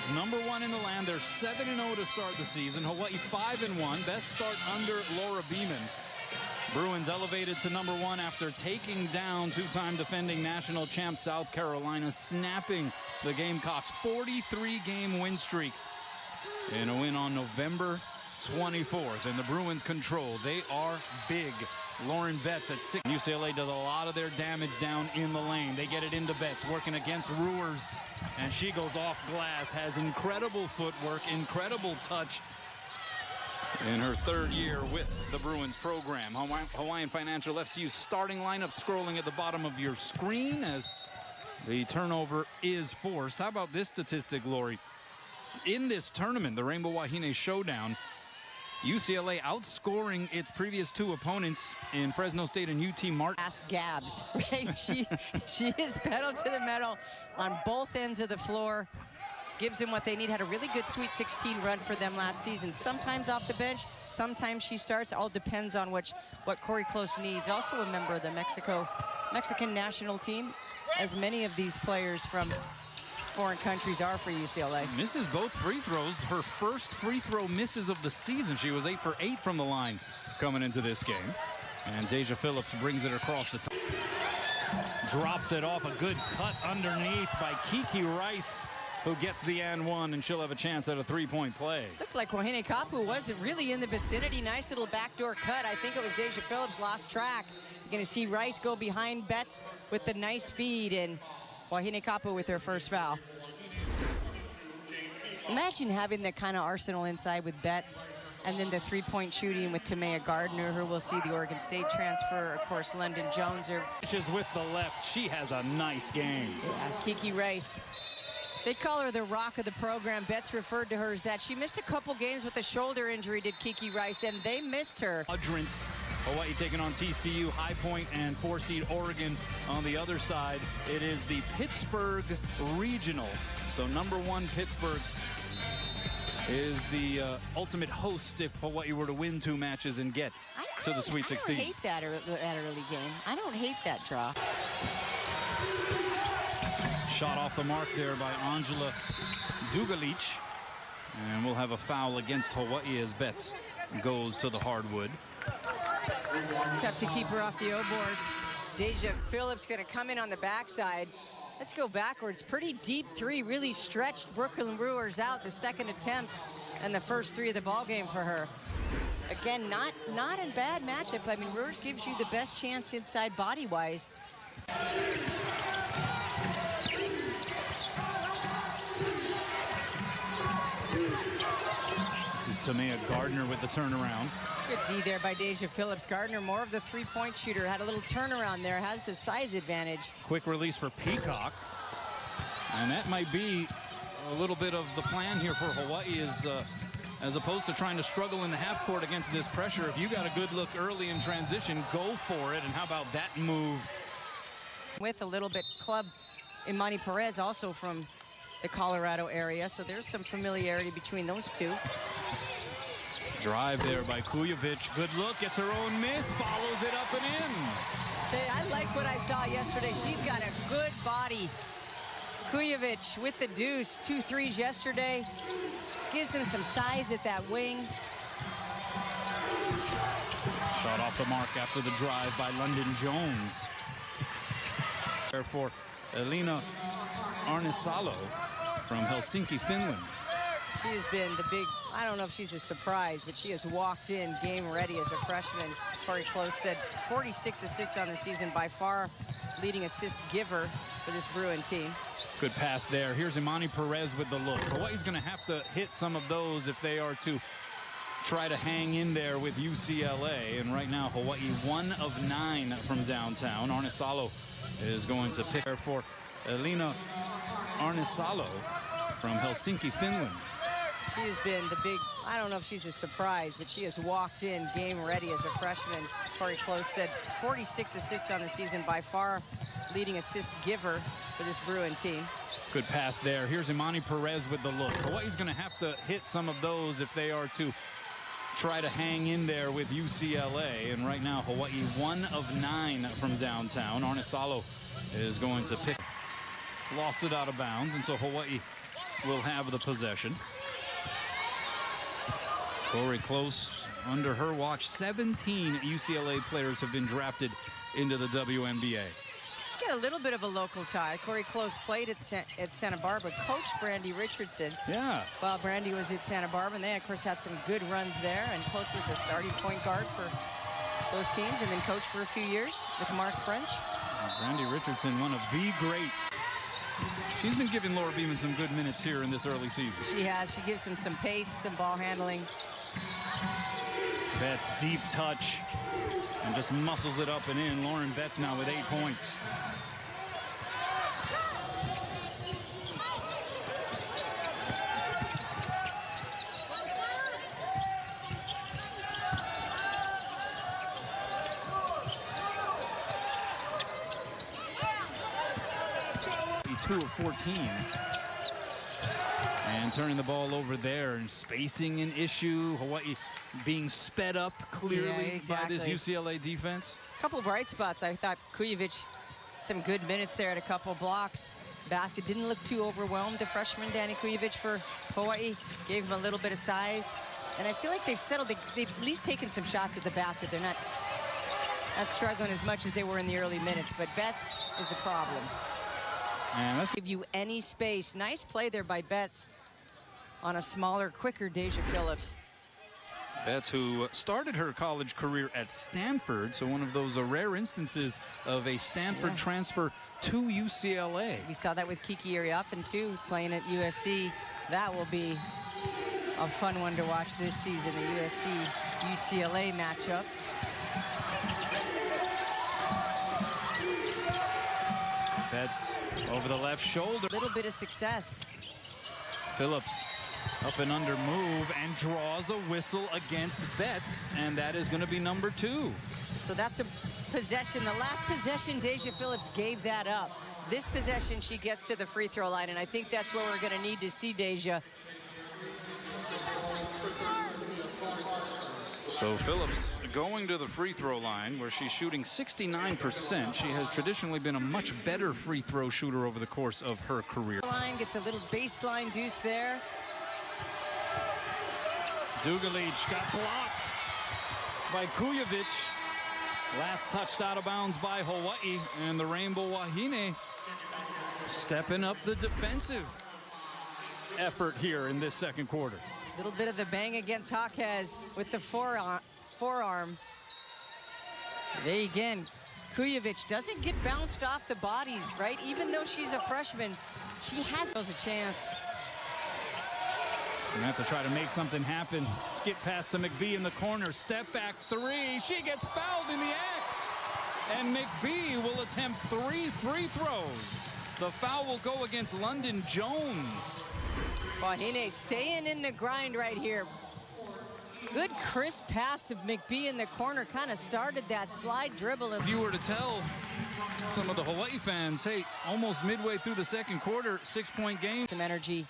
#1 in the land. They're 7-0 to start the season. Hawaii 5-1. Best start under Laura Beeman. Bruins elevated to #1 after taking down two-time defending national champ South Carolina, snapping the Gamecocks' 43-game win streak in a win on November 24th. And the Bruins control. They are big. Lauren Betts at 6. UCLA does a lot of their damage down in the lane. They get it into Betts, working against Ruers, and she goes off glass. Has incredible footwork, incredible touch in her 3rd year with the Bruins program. Hawaiian Financial FCU's starting lineup scrolling at the bottom of your screen as the turnover is forced. How about this statistic, Lori? In this tournament, the Rainbow Wahine Showdown, UCLA outscoring its previous 2 opponents in Fresno State and UT Martin. Ask Gabs, right? She is pedal to the metal on both ends of the floor. Gives them what they need. Had a really good Sweet 16 run for them last season. Sometimes off the bench, sometimes she starts. All depends on what Corey Close needs. Also a member of the Mexican national team, as many of these players from foreign countries are for UCLA. Misses both free throws. Her first free throw misses of the season. She was 8 for 8 from the line coming into this game. And Deja Phillips brings it across the top. Drops it off. A good cut underneath by Kiki Rice, who gets the and one, and she'll have a chance at a 3-point play. Looked like Wahine Kapu wasn't really in the vicinity. Nice little backdoor cut. I think it was Deja Phillips lost track. You're going to see Rice go behind Betts with the nice feed, and Wahine Kapu with their first foul. Imagine having that kind of arsenal inside with Betts, and then the 3-point shooting with Tamea Gardner, who will see the Oregon State transfer. Of course, London Jones. She's with the left. She has a nice game. Yeah, Kiki Rice. They call her the rock of the program. Betts referred to her as that. She missed a couple games with a shoulder injury, did Kiki Rice, and they missed her. Quadrant. Hawaii taking on TCU, High Point, and 4-seed Oregon on the other side. It is the Pittsburgh Regional. So #1 Pittsburgh is the ultimate host if Hawaii were to win 2 matches and get to the Sweet 16. I don't hate that early game. I don't hate that draw. Shot off the mark there by Angela Dugalic. And we'll have a foul against Hawaii as Betts goes to the hardwood. Tough to keep her off the O-boards. Deja Phillips going to come in on the backside. Let's go backwards. Pretty deep 3, really stretched Brooklyn Brewers out. The 2nd attempt and the first 3 of the ball game for her. Again, not a bad matchup. I mean, Brewers gives you the best chance inside body-wise. This is Tamea Gardner with the turnaround. Good D there by Deja Phillips. Gardner, more of the 3-point shooter, had a little turnaround there, has the size advantage. Quick release for Peacock. And that might be a little bit of the plan here for Hawaii, is as opposed to trying to struggle in the half court against this pressure. If you got a good look early in transition, go for it. And how about that move? With a little bit club Imani Perez, also from the Colorado area. So there's some familiarity between those two. Drive there by Kujovic. Good look, gets her own miss, follows it up and in. Hey, I like what I saw yesterday. She's got a good body. Kujovic with the deuce, 2 threes yesterday. Gives him some size at that wing. Shot off the mark after the drive by London Jones. For Elina Arnisalo from Helsinki, Finland. She has been the big, I don't know if she's a surprise, but she has walked in game ready as a freshman. Corey Close said 46 assists on the season, by far leading assist giver for this Bruin team. Good pass there. Here's Imani Perez with the look. Hawaii's going to have to hit some of those if they are to try to hang in there with UCLA. And right now, Hawaii 1 of 9 from downtown. Arnisalo is going to pick her for Elina Arnisalo from Helsinki, Finland. She has been the big, I don't know if she's a surprise, but she has walked in game ready as a freshman. Corey Close said 46 assists on the season, by far leading assist giver for this Bruin team. Good pass there. Here's Imani Perez with the look. Hawaii's going to have to hit some of those if they are to try to hang in there with UCLA. And right now, Hawaii 1 of 9 from downtown. Arnisalo is going to pick. Lost it out of bounds, and so Hawaii will have the possession. Corey Close, under her watch, 17 UCLA players have been drafted into the WNBA. Get a little bit of a local tie. Corey Close played at Santa Barbara, coached Brandy Richardson. Yeah. While Brandy was at Santa Barbara, and they, of course, had some good runs there. And Close was the starting point guard for those teams, and then coached for a few years with Mark French. Brandy Richardson, one of the great. She's been giving Laura Beeman some good minutes here in this early season. She has. She gives him some pace, some ball handling. Betts, deep touch, and just muscles it up and in. Lauren Betts now with 8 points. Two of 14. And turning the ball over there, and spacing an issue. Hawaii being sped up clearly by this UCLA defense. A couple bright spots. I thought Kujovic, some good minutes there at a couple blocks. Basket didn't look too overwhelmed. The freshman Danny Kujovic for Hawaii gave him a little bit of size. And I feel like they've settled. They've at least taken some shots at the basket. They're not struggling as much as they were in the early minutes. But Betts is the problem. And let's give you any space. Nice play there by Betts on a smaller, quicker Deja Phillips. Betts, who started her college career at Stanford, so one of those rare instances of a Stanford transfer to UCLA. We saw that with Kiki Ariafen too, playing at USC. That will be a fun one to watch this season, the USC-UCLA matchup. Betts over the left shoulder. A little bit of success. Phillips up and under move and draws a whistle against Betts, and that is going to be number 2. So that's a possession. The last possession, Deja Phillips gave that up. This possession, she gets to the free throw line, and I think that's where we're going to need to see Deja. So Phillips going to the free throw line, where she's shooting 69%. She has traditionally been a much better free throw shooter over the course of her career. Line gets a little baseline deuce there. Dugalic got blocked by Kujovic. Last touched out of bounds by Hawaii, and the Rainbow Wahine stepping up the defensive effort here in this second quarter. A little bit of the bang against Jaquez with the forearm. There again, Kujovic doesn't get bounced off the bodies, right? Even though she's a freshman, she has a chance. Gonna have to try to make something happen. Skip pass to McBee in the corner. Step back 3. She gets fouled in the act. And McBee will attempt 3 free throws. The foul will go against London Jones. Wahine staying in the grind right here. Good crisp pass to McBee in the corner. Kind of started that slide dribble. If you were to tell some of the Hawaii fans, hey, almost midway through the second quarter, 6-point game. Some energy.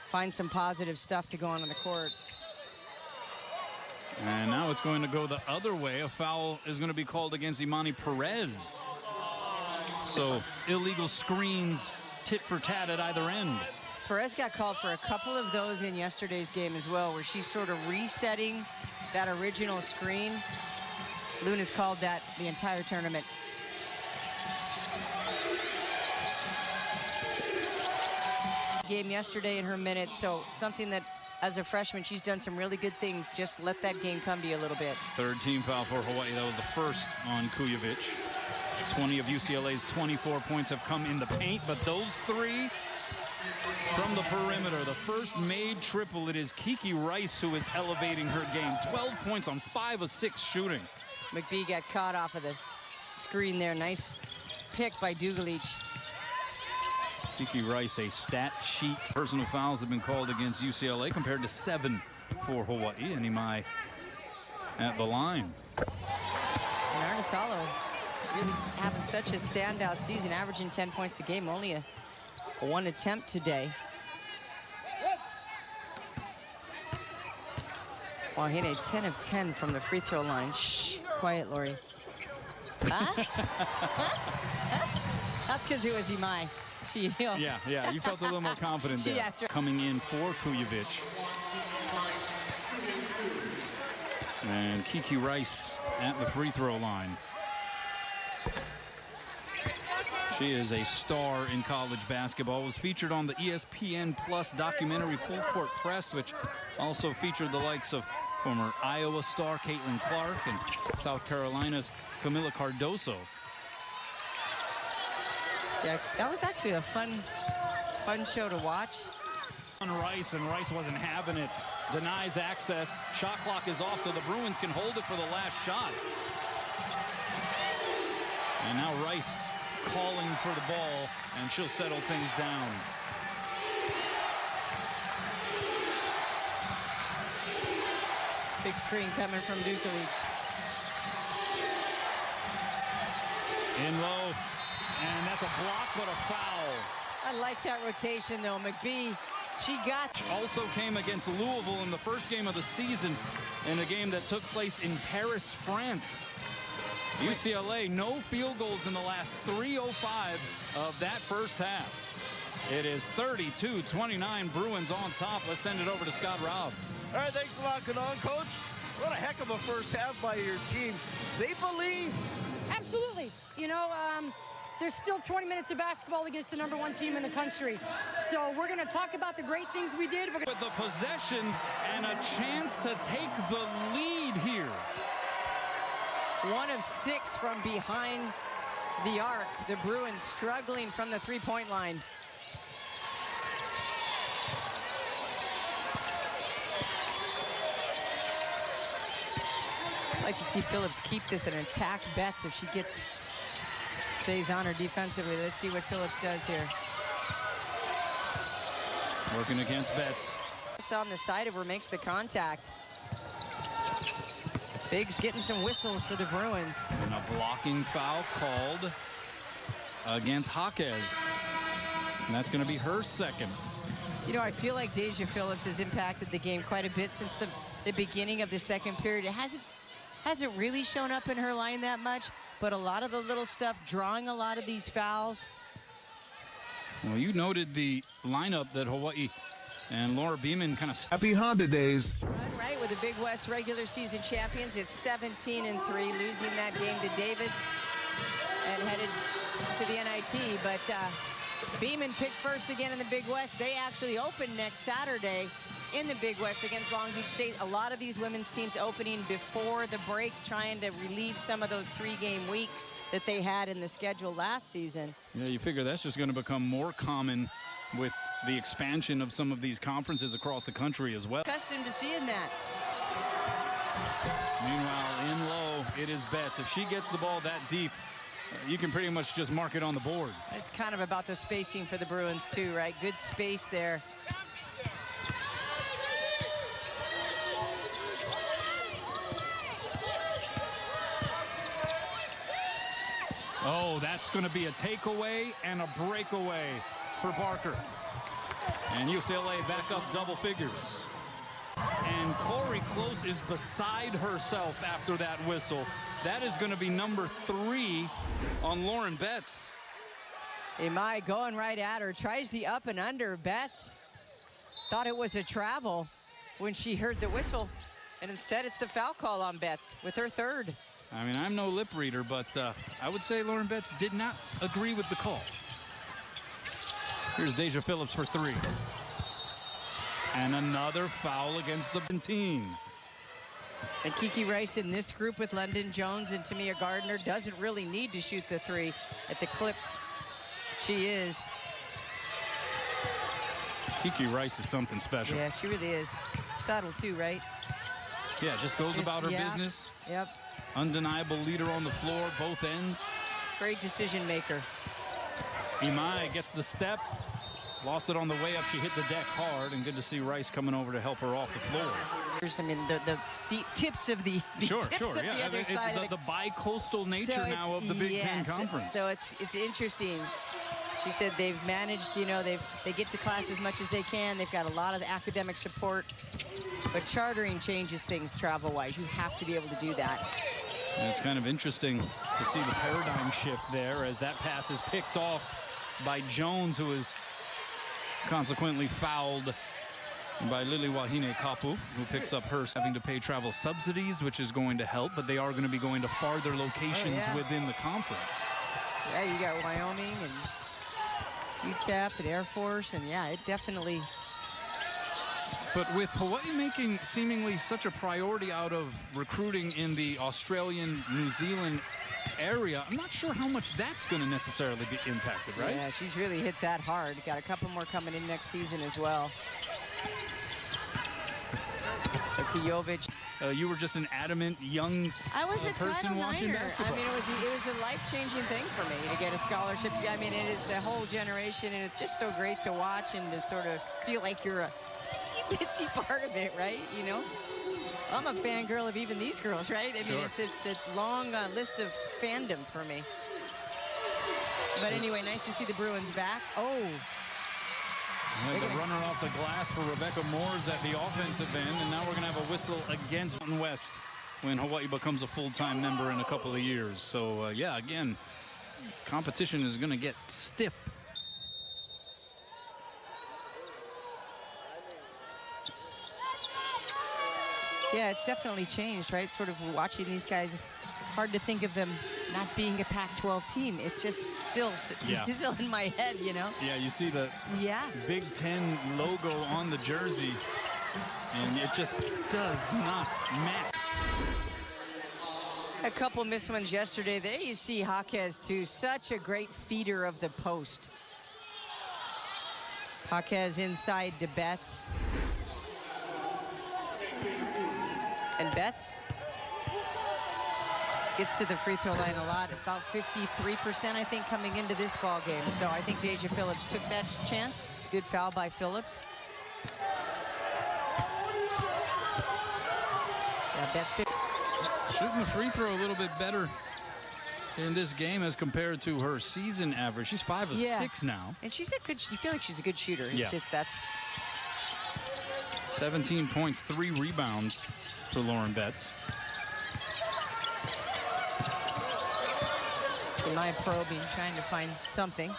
Find some positive stuff to go on the court. And now it's going to go the other way. A foul is going to be called against Imani Perez. So illegal screens, tit for tat at either end. Perez got called for a couple of those in yesterday's game as well, where she's sort of resetting that original screen. Luna's called that the entire tournament. Game yesterday in her minutes, so something that as a freshman she's done some really good things. Just let that game come to you a little bit. Third team foul for Hawaii. That was the first on Kujovic. 20 of UCLA's 24 points have come in the paint, but those 3 from the perimeter. The first made triple. It is Kiki Rice who is elevating her game. 12 points on 5 of 6 shooting. McBee got caught off of the screen there. Nice pick by Dugalic. Kiki Rice, a stat sheet. Personal fouls have been called against UCLA compared to 7 for Hawaii. And Imai at the line. And Arnisalo really having such a standout season, averaging 10 points a game, only a 1 attempt today. Wahine 10 of 10 from the free throw line. Shh, quiet, Lori. Huh? That's because it was Imai. she, you know. Yeah, you felt a little more confident there. That's right. Coming in for Kujovic. And Kiki Rice at the free throw line. She is a star in college basketball. Was featured on the ESPN Plus documentary Full Court Press, which also featured the likes of former Iowa star Caitlin Clark and South Carolina's Camila Cardoso. Yeah, that was actually a fun show to watch. On Rice, and Rice wasn't having it. Denies access. Shot clock is off, so the Bruins can hold it for the last shot. And now Rice calling for the ball, and she'll settle things down. Big screen coming from Dukovic. In low, and that's a block, but a foul. I like that rotation, though. McBee, she got... Also came against Louisville in the first game of the season in a game that took place in Paris, France. UCLA, no field goals in the last 3:05 of that first half. It is 32-29, Bruins on top. Let's send it over to Scott Robbs. All right, thanks a lot, Kanon. Coach, what a heck of a first half by your team. They believe. Absolutely. You know, there's still 20 minutes of basketball against the #1 team in the country. So we're going to talk about the great things we did. With the possession and a chance to take the lead here. 1 of 6 from behind the arc. The Bruins struggling from the three-point line. I'd like to see Phillips keep this and attack Betts if she stays on her defensively. Let's see what Phillips does here. Working against Betts. Just on the side of her, makes the contact. Biggs getting some whistles for the Bruins. And a blocking foul called against Jaquez. And that's going to be her second. You know, I feel like Deja Phillips has impacted the game quite a bit since the beginning of the second period. It hasn't really shown up in her line that much, but a lot of the little stuff, drawing a lot of these fouls. Well, you noted the lineup that Hawaii and Laura Beeman kind of... Happy Honda Days. Right, with the Big West regular season champions, it's 17-3, losing that game to Davis and headed to the NIT. But Beeman picked first again in the Big West. They actually open next Saturday in the Big West against Long Beach State. A lot of these women's teams opening before the break, trying to relieve some of those 3-game weeks that they had in the schedule last season. Yeah, you figure that's just going to become more common with the expansion of some of these conferences across the country as well. Accustomed to seeing that. Meanwhile, in low, it is Betts. If she gets the ball that deep, you can pretty much just mark it on the board. It's kind of about the spacing for the Bruins too, right? Good space there. Oh, that's going to be a takeaway and a breakaway for Barker. And UCLA back up double figures. And Corey Close is beside herself after that whistle. That is going to be number 3 on Lauren Betts. Imai going right at her, tries the up and under. Betts thought it was a travel when she heard the whistle, and instead it's the foul call on Betts with her 3rd. I mean, I'm no lip reader, but I would say Lauren Betts did not agree with the call. Here's Deja Phillips for 3. And another foul against the team. And Kiki Rice in this group with London Jones and Tamia Gardner doesn't really need to shoot the 3 at the clip she is. Kiki Rice is something special. Yeah, she really is. Subtle too, right? Yeah, just goes about her business. Yep. Undeniable leader on the floor, both ends. Great decision maker. Imai gets the step. Lost it on the way up. She hit the deck hard, and good to see Rice coming over to help her off the floor. I mean, the tips of the sure, the other side of the bi-coastal nature now of the Big Ten Conference. So it's interesting. She said they've managed, you know, they get to class as much as they can. They've got a lot of academic support, but chartering changes things travel-wise. You have to be able to do that. And it's kind of interesting to see the paradigm shift there as that pass is picked off by Jones, who is consequently fouled by Lili Wahine Kapu, who picks up her having to pay travel subsidies, which is going to help, but they are going to be going to farther locations within the conference. Yeah, you got Wyoming and UTEP and Air Force, and yeah, it definitely. But with Hawaii making seemingly such a priority out of recruiting in the Australian, New Zealand area, I'm not sure how much that's going to necessarily be impacted, right? Yeah, she's really hit that hard. Got a couple more coming in next season as well. So Kijovic. You were just an adamant young I was a person watching basketball. I mean, it was a life-changing thing for me to get a scholarship. I mean, it is the whole generation, and it's just so great to watch and to sort of feel like you're a itsy part of it, right? You know, I'm a fangirl of even these girls, right? I mean, it's a long list of fandom for me. But anyway, nice to see the Bruins back. Oh. The runner off the glass for Rebecca Moores at the offensive end, and now we're going to have a whistle against Mountain West when Hawaii becomes a full-time member in a couple of years. So, yeah, again, competition is going to get stiff. Yeah, it's definitely changed, right? Sort of watching these guys, it's hard to think of them not being a Pac-12 team. It's just still in my head, you know? Yeah, you see the Big Ten logo on the jersey, and it just does not match. A couple missed ones yesterday. There you see Jaquez, too. Such a great feeder of the post. Jaquez inside to Betts. And Betts gets to the free throw line a lot, about 53%, I think, coming into this ball game. So I think Deja Phillips took that chance. Good foul by Phillips. Yeah, Betts shooting the free throw a little bit better in this game as compared to her season average. She's 5 of 6 now. And she's a good, you feel like she's a good shooter. It's just that's 17 points, 3 rebounds for Lauren Betts. My probing, trying to find something.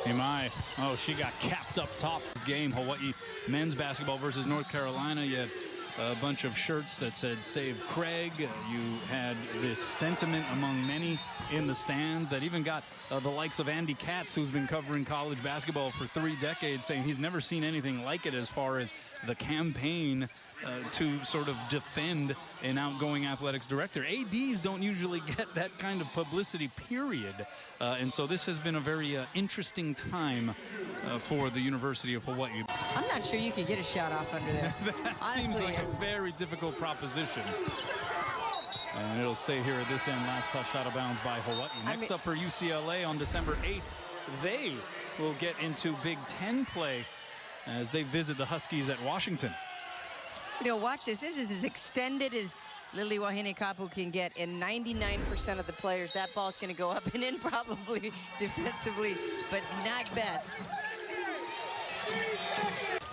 Imai, oh, she got capped up top this game. Hawaii men's basketball versus North Carolina. You had a bunch of shirts that said "Save Craig." You had this sentiment among many in the stands that even got the likes of Andy Katz, who's been covering college basketball for 3 decades, saying he's never seen anything like it as far as the campaign to sort of defend an outgoing athletics director. ADs don't usually get that kind of publicity, period. And so this has been a very interesting time for the University of Hawaii. I'm not sure you can get a shot off under there. That honestly, seems like a very difficult proposition. And it'll stay here at this end. Last touched out of bounds by Hawaii. Next up for UCLA on December 8th, they will get into Big Ten play as they visit the Huskies at Washington. You know, watch this. This is as extended as Lili Wahine Kapu can get, and 99% of the players, that ball's going to go up and in probably defensively, but not Betts.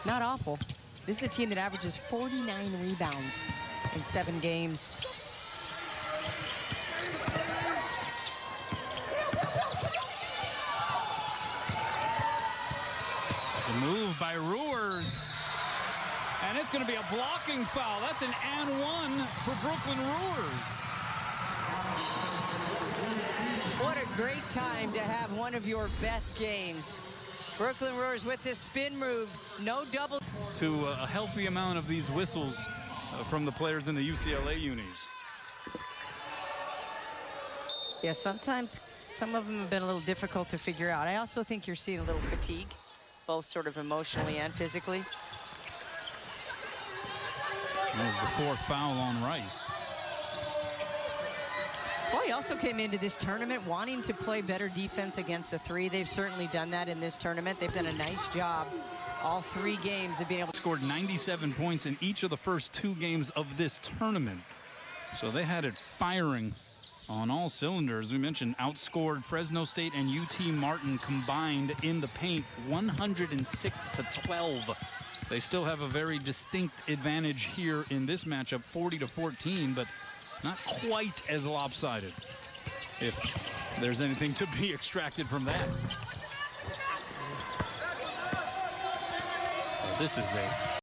Not awful. This is a team that averages 49 rebounds in 7 games. The move by Ruers. And it's going to be a blocking foul. That's an and 1 for Brooklyn Ruers. What a great time to have one of your best games. Brooklyn Ruers with this spin move, no double. To a healthy amount of these whistles from the players in the UCLA unis. Yeah, sometimes some of them have been a little difficult to figure out. I also think you're seeing a little fatigue, both sort of emotionally and physically. That was the 4th foul on Rice. Well, he also came into this tournament wanting to play better defense against the 3. They've certainly done that in this tournament. They've done a nice job all 3 games of being able to score 97 points in each of the first 2 games of this tournament. So they had it firing on all cylinders. We mentioned outscored Fresno State and UT Martin combined in the paint 106-12. They still have a very distinct advantage here in this matchup, 40-14, but not quite as lopsided, if there's anything to be extracted from that. This is a